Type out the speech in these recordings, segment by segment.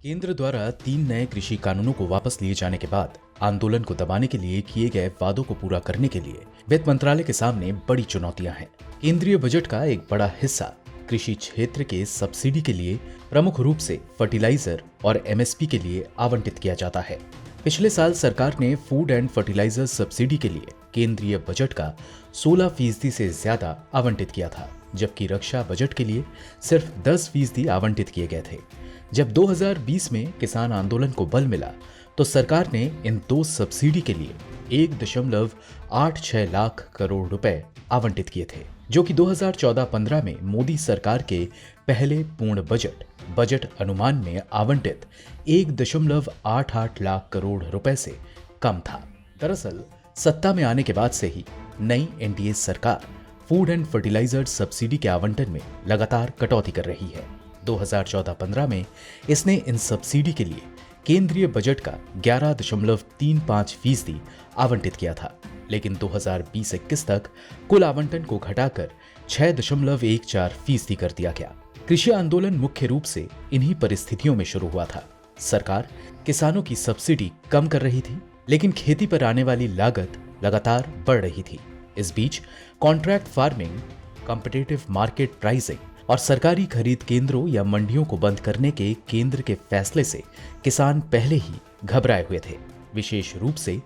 केंद्र द्वारा 3 नए कृषि कानूनों को वापस लिए जाने के बाद आंदोलन को दबाने के लिए किए गए वादों को पूरा करने के लिए वित्त मंत्रालय के सामने बड़ी चुनौतियां हैं। केंद्रीय बजट का एक बड़ा हिस्सा कृषि क्षेत्र के सब्सिडी के लिए, प्रमुख रूप से फर्टिलाइजर और एमएसपी के लिए आवंटित किया जाता है। पिछले साल सरकार ने फूड एंड फर्टिलाइजर सब्सिडी के लिए केंद्रीय बजट का 16% से ज्यादा आवंटित किया था, जबकि रक्षा बजट के लिए सिर्फ 10% आवंटित किए गए थे। जब 2020 में किसान आंदोलन को बल मिला तो सरकार ने इन दो सब्सिडी के लिए 1.86 लाख करोड़ रुपए आवंटित किए थे, जो कि 2014-15 में मोदी सरकार के पहले पूर्ण बजट अनुमान में आवंटित 1.88 लाख करोड़ रुपए से कम था। दरअसल सत्ता में आने के बाद से ही नई एनडीए सरकार फूड एंड फर्टिलाइजर सब्सिडी के आवंटन में लगातार कटौती कर रही है। 2014-15 में इसने इन सब्सिडी के लिए केंद्रीय बजट का 11.35% आवंटित किया था, लेकिन 2020-21 तक कुल आवंटन को घटाकर 6.14% कर दिया गया। कृषि आंदोलन मुख्य रूप से इन्हीं परिस्थितियों में शुरू हुआ था। सरकार किसानों की सब्सिडी कम कर रही थी, लेकिन खेती पर आने वाली लागत लगातार बढ़ रही थी। इस बीच contract farming, competitive market pricing और सरकारी खरीद केंद्रों या मंडियों को बंद करने के केंद्र के फैसले से किसान पहले ही घबराए हुए थे। विशेष रूप से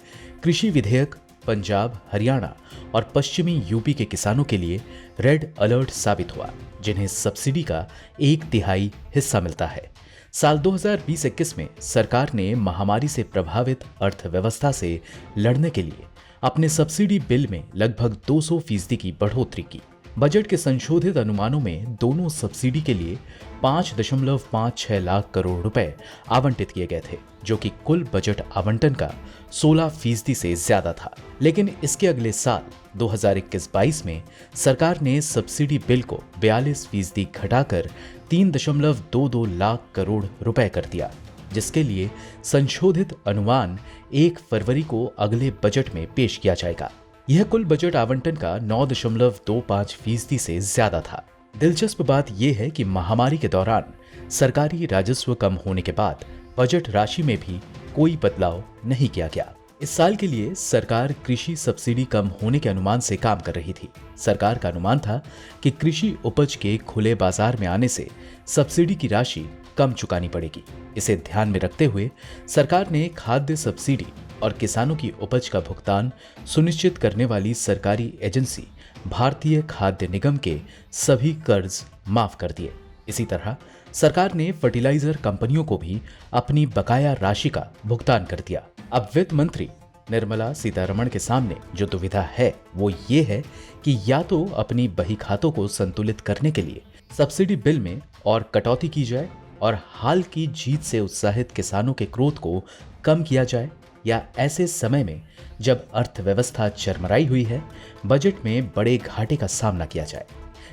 कृषि विधेयक पंजाब, हरियाणा और पश्चिमी यूपी के किसानों के लिए रेड अलर्ट साबित हुआ, जिन्हें सब्सिडी का 1/3 हिस्सा मिलता है। साल 2020-21 में सरकार ने महामारी से प्रभावित अर्थव्यवस्था से लड़ने के लिए अपने सब्सिडी बिल में लगभग 200% की बढ़ोतरी की। बजट के संशोधित अनुमानों में दोनों सब्सिडी के लिए 5.56 लाख करोड़ रुपए आवंटित किए गए थे, जो कि कुल बजट आवंटन का 16% से ज्यादा था। लेकिन इसके अगले साल 2021-22 में सरकार ने सब्सिडी बिल को 42% घटाकर 3.22 लाख करोड़ रुपए कर दिया, जिसके लिए संशोधित अनुमान 1 फरवरी को अगले बजट में पेश किया जाएगा। यह कुल बजट आवंटन का 9.25% से ज्यादा था। दिलचस्प बात यह है कि महामारी के दौरान सरकारी राजस्व कम होने के बाद बजट राशि में भी कोई बदलाव नहीं किया गया। इस साल के लिए सरकार कृषि सब्सिडी कम होने के अनुमान से काम कर रही थी। सरकार का अनुमान था कि कृषि उपज के खुले बाजार में आने से सब्सिडी की राशि कम चुकानी पड़ेगी। इसे ध्यान में रखते हुए सरकार ने खाद्य सब्सिडी और किसानों की उपज का भुगतान सुनिश्चित करने वाली सरकारी एजेंसी भारतीय खाद्य निगम के सभी कर्ज माफ कर दिए। इसी तरह सरकार ने फर्टिलाइजर कंपनियों को भी अपनी बकाया राशि का भुगतान कर दिया। अब वित्त मंत्री निर्मला सीतारमण के सामने जो दुविधा है वो ये है कि या तो अपनी बही खातों को संतुलित करने के लिए सब्सिडी बिल में और कटौती की जाए और हाल की जीत से उत्साहित किसानों के क्रोध को कम किया जाए, या ऐसे समय में जब अर्थव्यवस्था चरमराई हुई है बजट में बड़े घाटे का सामना किया जाए।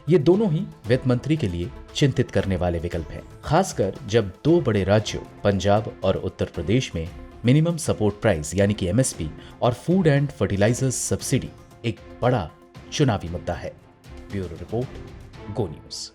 ये दोनों ही वित्त मंत्री के लिए चिंतित करने वाले विकल्प हैं, खासकर जब दो बड़े राज्यों पंजाब और उत्तर प्रदेश में मिनिमम सपोर्ट प्राइस यानी कि एमएसपी और फूड एंड फर्टिलाइजर्स सब्सिडी एक बड़ा चुनावी मुद्दा है। ब्यूरो रिपोर्ट, गो न्यूज।